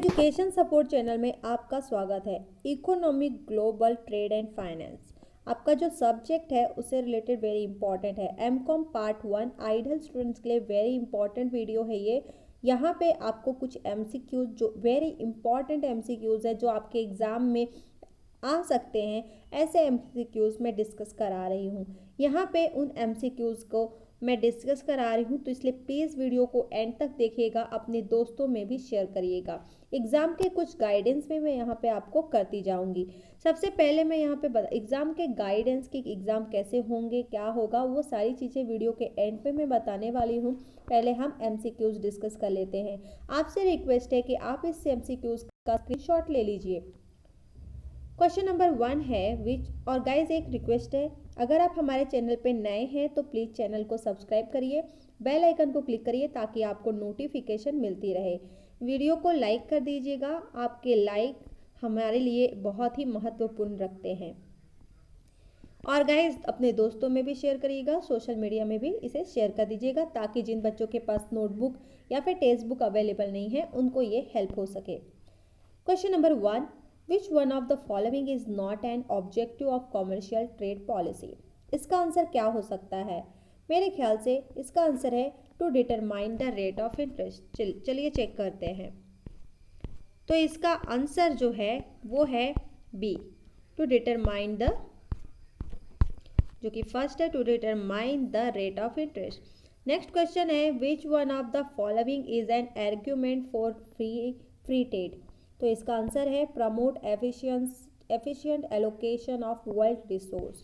Education support channel में आपका स्वागत है। Economic, global trade and finance आपका जो सब्जेक्ट है उससे रिलेटेड वेरी इंपॉर्टेंट है। एमकॉम पार्ट 1 आइडल स्टूडेंट्स के लिए वेरी इंपॉर्टेंट वीडियो है ये। यहाँ पे आपको कुछ एमसीक्यूज जो वेरी इंपॉर्टेंट एमसीक्यूज है जो आपके एग्जाम में आ सकते हैं, ऐसे एमसीक्यूज मैं डिस्कस करा रही हूँ। यहाँ पे उन एमसीक्यूज को मैं डिस्कस करा रही हूँ, तो इसलिए प्लीज़ वीडियो को एंड तक देखिएगा, अपने दोस्तों में भी शेयर करिएगा। एग्ज़ाम के कुछ गाइडेंस में मैं यहाँ पे आपको करती जाऊँगी। सबसे पहले मैं यहाँ पे एग्ज़ाम के गाइडेंस की एग्ज़ाम कैसे होंगे, क्या होगा, वो सारी चीज़ें वीडियो के एंड पे मैं बताने वाली हूँ। पहले हम एमसीक्यूज डिस्कस कर लेते हैं। आपसे रिक्वेस्ट है कि आप इस एमसीक्यूज का स्क्रीनशॉट ले लीजिए। क्वेश्चन नंबर 1 है विच, और गाइज एक रिक्वेस्ट है, अगर आप हमारे चैनल पे नए हैं तो प्लीज़ चैनल को सब्सक्राइब करिए, बेल आइकन को क्लिक करिए ताकि आपको नोटिफिकेशन मिलती रहे। वीडियो को लाइक कर दीजिएगा, आपके लाइक हमारे लिए बहुत ही महत्वपूर्ण रखते हैं। और गाइज अपने दोस्तों में भी शेयर करिएगा, सोशल मीडिया में भी इसे शेयर कर दीजिएगा ताकि जिन बच्चों के पास नोटबुक या फिर टेक्स्ट बुक अवेलेबल नहीं है उनको ये हेल्प हो सके। Question number 1, Which one of the following is not an objective of commercial trade policy? इसका आंसर क्या हो सकता है? मेरे ख्याल से इसका आंसर है to determine the rate of interest. चलिए चेक करते हैं। तो इसका आंसर जो है वो है बी, टू डिटरमाइन द, जो कि फर्स्ट है, to determine the rate of interest. Next question है which one of the following is an argument for free trade. तो इसका आंसर है promote efficient allocation of world resource.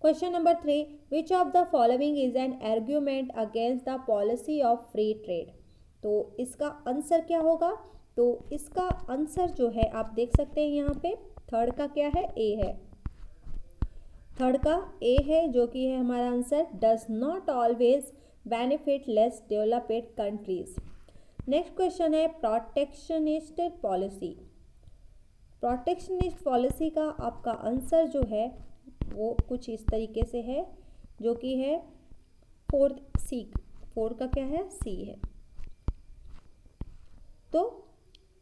Question number 3, which of the following is an argument against the policy of free trade. तो इसका answer क्या होगा? तो इसका answer जो है आप देख सकते हैं यहाँ पे, थर्ड का क्या है, ए है। थर्ड का ए है जो कि है हमारा answer, does not always benefit less developed countries. Next question है प्रोटेक्शनिस्ट पॉलिसी। प्रोटेक्शनिस्ट पॉलिसी का आपका आंसर जो है वो कुछ इस तरीके से है, जो कि है फोर्थ सी, फोर्थ का क्या है, सी है। तो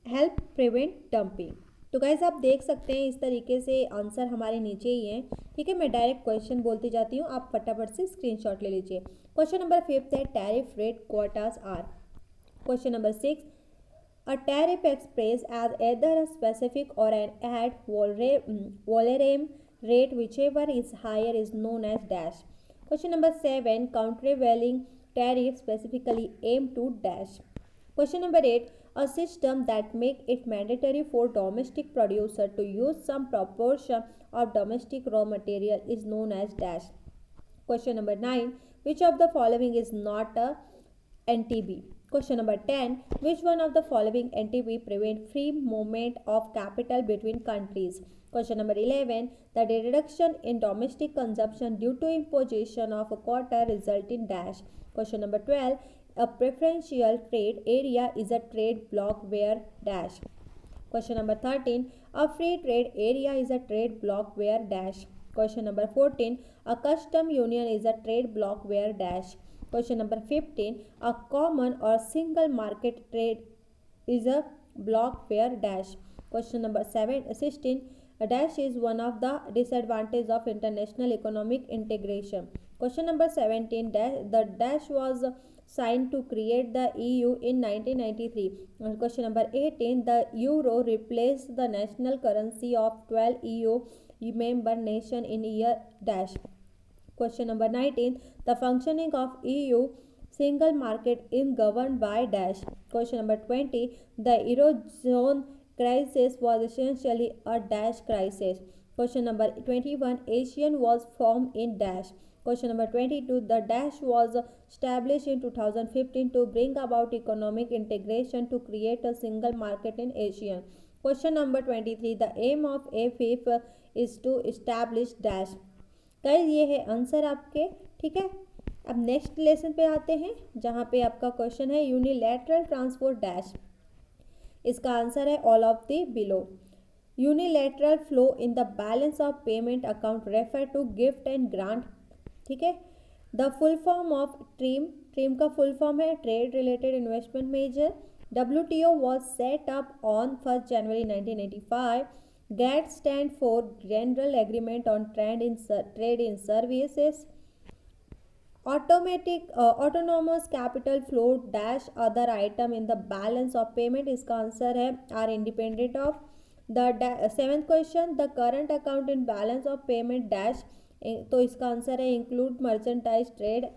हेल्प प्रिवेंट डंपिंग। तो गाइस आप देख सकते हैं इस तरीके से आंसर हमारे नीचे ही है। ठीक है, मैं डायरेक्ट क्वेश्चन बोलती जाती हूँ, आप फटाफट से स्क्रीनशॉट ले लीजिए। क्वेश्चन नंबर 5 है tariff rate quarters are. Question number 6, a tariff expressed as either a specific or an ad valorem rate, whichever is higher is known as dash. Question number 7, countervailing tariff specifically aim to dash. Question number 8, a system that make it mandatory for domestic producer to use some proportion of domestic raw material is known as dash. Question number 9, which of the following is not a NTB? Question number 10, which one of the following NTB prevent free movement of capital between countries? Question number 11, the reduction in domestic consumption due to imposition of a quota result in dash. Question number 12, a preferential trade area is a trade bloc where dash. Question number 13, a free trade area is a trade bloc where dash. Question number 14, a custom union is a trade bloc where dash. Question number 15, a common or single market trade is a block where dash. Question number 16, a dash is one of the disadvantages of international economic integration. Question number 17, the dash was signed to create the EU in 1993. And question number 18, the euro replaced the national currency of 12 EU member nation in year dash. Question number 19, the functioning of EU single market is governed by dash. Question number 20, the Eurozone crisis was essentially a dash crisis. Question number 21, ASEAN was formed in dash. Question number 22, the dash was established in 2015 to bring about economic integration to create a single market in ASEAN. Question number 23, the aim of AFIP is to establish dash. Guys ये है answer आपके। ठीक है, अब next lesson पे आते हैं जहाँ पे आपका क्वेश्चन है यूनिलैटरल ट्रांसफर डैश। इसका आंसर है all of the below. Unilateral flow in the balance of payment account refer to gift and grant. ठीक है, the full form of TRIMs, TRIMs का फुल फॉर्म है trade related investment measure. WTO was set up on 1st January 1985. GATT stand for General Agreement on Trade in Services. Autonomous capital flow dash other item in the balance of payment, इसका answer है are independent of. The seventh question, the current account in balance of payment dash, तो इसका answer है include merchandise trade.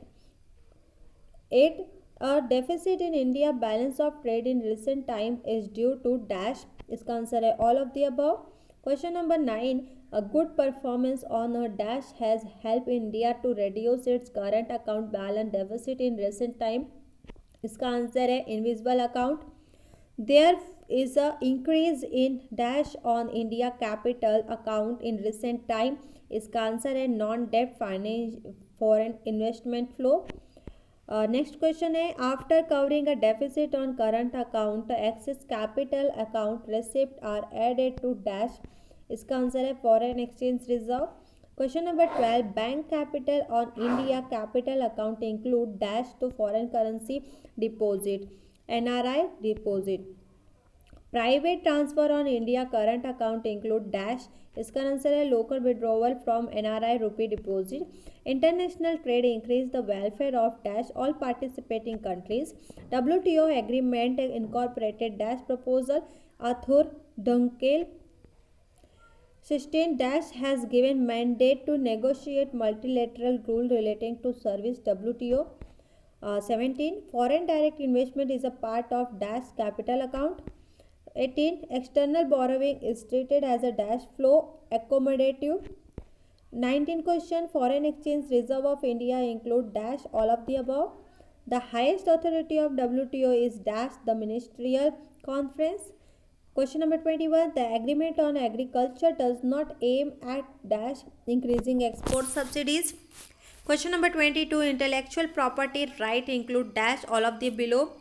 8. A deficit in India balance of trade in recent time is due to dash, इसका answer है all of the above. Question number 9. A good performance on a dash has helped India to reduce its current account balance deficit in recent time, इसका answer है invisible account. There is a increase in dash on India capital account in recent time, इसका answer है non-debt foreign investment flow. Next question है, after covering a deficit on current account, excess capital account receipts are added to dash, इसका answer है foreign exchange reserve. Question number 12, bank capital on India capital account include dash to foreign currency deposit, NRI deposit. Private transfer on India current account include dash, इसका answer है local withdrawal from NRI rupee deposit. International trade increase the welfare of dash all participating countries. WTO agreement incorporated dash proposal. Arthur Dunkel 16 dash has given mandate to negotiate multilateral rule relating to service WTO. 17 foreign direct investment is a part of dash capital account. 18 external borrowing is treated as a dash flow accommodative. 19 question, foreign exchange reserve of India include dash all of the above. The highest authority of WTO is dash the ministerial conference. Question number 21, the agreement on agriculture does not aim at dash increasing export subsidies. Question number 22, intellectual property right include dash all of the below.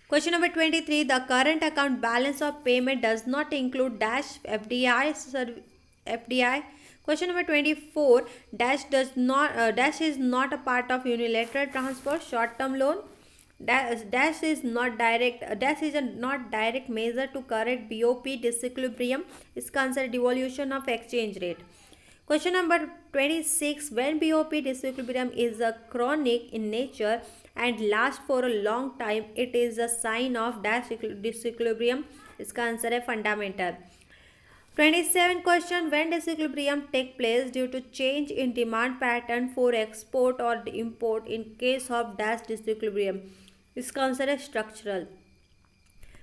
Question number 23, the current account balance of payment does not include dash FDI. Question number 24, dash is not a part of unilateral transfer short term loan. Dash is a not direct measure to correct BOP disequilibrium, इसका answer devaluation of exchange rate. Question number 26, when BOP disequilibrium is a chronic in nature and lasts for a long time, it is a sign of dash disequilibrium, इसका answer है fundamental. 27 question, when disequilibrium take place due to change in demand pattern for export or import in case of dash disequilibrium, इसका answer है structural.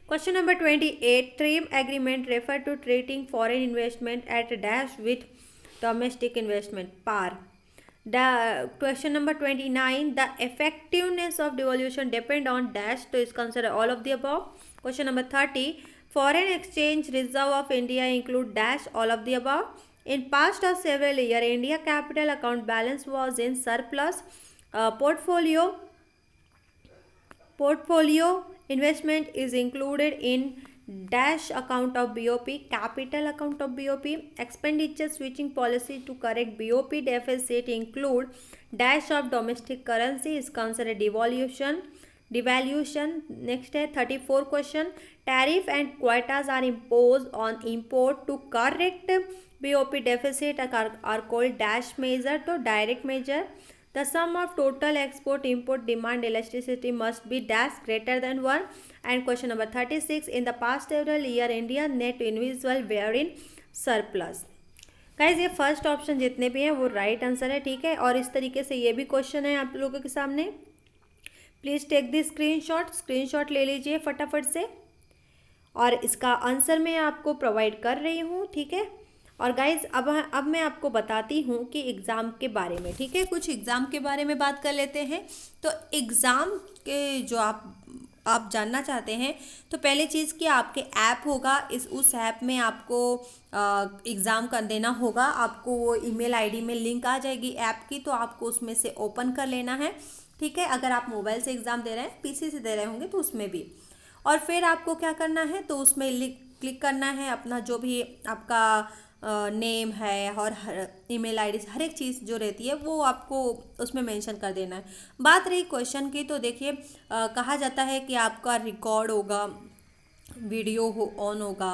Question number 28, TRIM agreement refer to treating foreign investment at dash with domestic investment par. Question number 29, the effectiveness of devaluation depend on dash, तो इसका answer है all of the above. Question number 30, foreign exchange reserve of India include dash all of the above. In past of several years, India capital account balance was in surplus. Portfolio investment is included in dash account of BOP, capital account of BOP. Expenditure switching policy to correct BOP deficit include dash of domestic currency, इसका answer है devaluation. Next है 34 question, tariff and quotas are imposed on import to correct BOP deficit are called dash measure, तो direct measure. The sum of total export import demand elasticity must be dash greater than 1. And question number 36, in the past several year India net invisible were in surplus. Guys ये first option जितने भी हैं वो right answer है, ठीक है. और इस तरीके से ये भी क्वेश्चन है आप लोगों के सामने. प्लीज़ टेक द स्क्रीनशॉट ले लीजिए फटाफट से, और इसका आंसर मैं आपको प्रोवाइड कर रही हूँ, ठीक है. और गाइज अब मैं आपको बताती हूँ कि एग्ज़ाम के बारे में, ठीक है. कुछ एग्ज़ाम के बारे में बात कर लेते हैं. तो एग्ज़ाम के जो आप जानना चाहते हैं, तो पहले चीज़ कि आपके ऐप होगा, उस ऐप में आपको एग्ज़ाम कर देना होगा. आपको वो ईमेल आईडी में लिंक आ जाएगी ऐप की, तो आपको उसमें से ओपन कर लेना है, ठीक है. अगर आप मोबाइल से एग्ज़ाम दे रहे हैं, पीसी से दे रहे होंगे तो उसमें भी. और फिर आपको क्या करना है, तो उसमें क्लिक करना है अपना जो भी आपका नेम है और ईमेल आईडी, हर एक चीज़ जो रहती है वो आपको उसमें मेंशन कर देना है। बात रही क्वेश्चन की, तो देखिए कहा जाता है कि आपका रिकॉर्ड होगा, वीडियो हो ऑन होगा।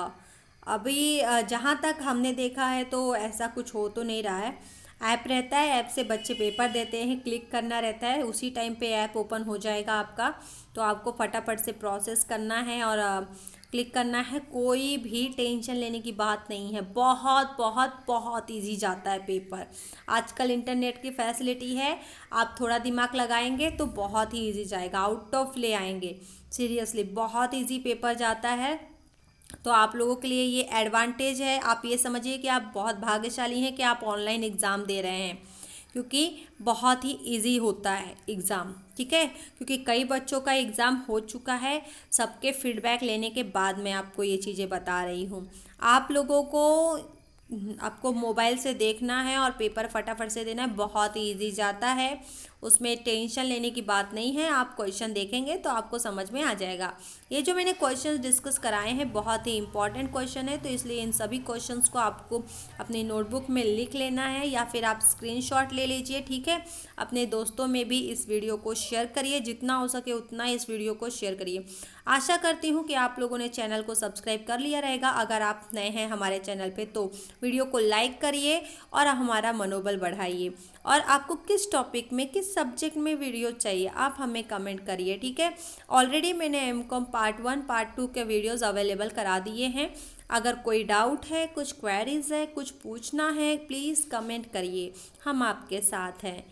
अभी जहाँ तक हमने देखा है तो ऐसा कुछ हो तो नहीं रहा है। ऐप रहता है, ऐप से बच्चे पेपर देते हैं, क्लिक करना रहता है, उसी टाइम पे ऐप ओपन हो जाएगा आपका। तो आपको फटाफट से प्रोसेस करना है और क्लिक करना है। कोई भी टेंशन लेने की बात नहीं है, बहुत बहुत बहुत इजी जाता है पेपर। आजकल इंटरनेट की फैसिलिटी है, आप थोड़ा दिमाग लगाएंगे तो बहुत ही इजी जाएगा, आउट ऑफ ले आएंगे। सीरियसली बहुत इजी पेपर जाता है। तो आप लोगों के लिए ये एडवांटेज है, आप ये समझिए कि आप बहुत भाग्यशाली हैं कि आप ऑनलाइन एग्ज़ाम दे रहे हैं, क्योंकि बहुत ही इजी होता है एग्ज़ाम, ठीक है। क्योंकि कई बच्चों का एग्ज़ाम हो चुका है, सबके फीडबैक लेने के बाद मैं आपको ये चीज़ें बता रही हूँ। आप लोगों को आपको मोबाइल से देखना है और पेपर फटाफट से देना है, बहुत ही ईजी जाता है, उसमें टेंशन लेने की बात नहीं है। आप क्वेश्चन देखेंगे तो आपको समझ में आ जाएगा। ये जो मैंने क्वेश्चन डिस्कस कराए हैं बहुत ही इंपॉर्टेंट क्वेश्चन है, तो इसलिए इन सभी क्वेश्चंस को आपको अपनी नोटबुक में लिख लेना है या फिर आप स्क्रीनशॉट ले लीजिए, ठीक है। अपने दोस्तों में भी इस वीडियो को शेयर करिए, जितना हो सके उतना इस वीडियो को शेयर करिए। आशा करती हूँ कि आप लोगों ने चैनल को सब्सक्राइब कर लिया रहेगा। अगर आप नए हैं हमारे चैनल पे तो वीडियो को लाइक करिए और हमारा मनोबल बढ़ाइए। और आपको किस टॉपिक में, किस सब्जेक्ट में वीडियो चाहिए, आप हमें कमेंट करिए, ठीक है। ऑलरेडी मैंने एमकॉम पार्ट 1 पार्ट 2 के वीडियोस अवेलेबल करा दिए हैं। अगर कोई डाउट है, कुछ क्वेरीज है, कुछ पूछना है, प्लीज़ कमेंट करिए, हम आपके साथ हैं।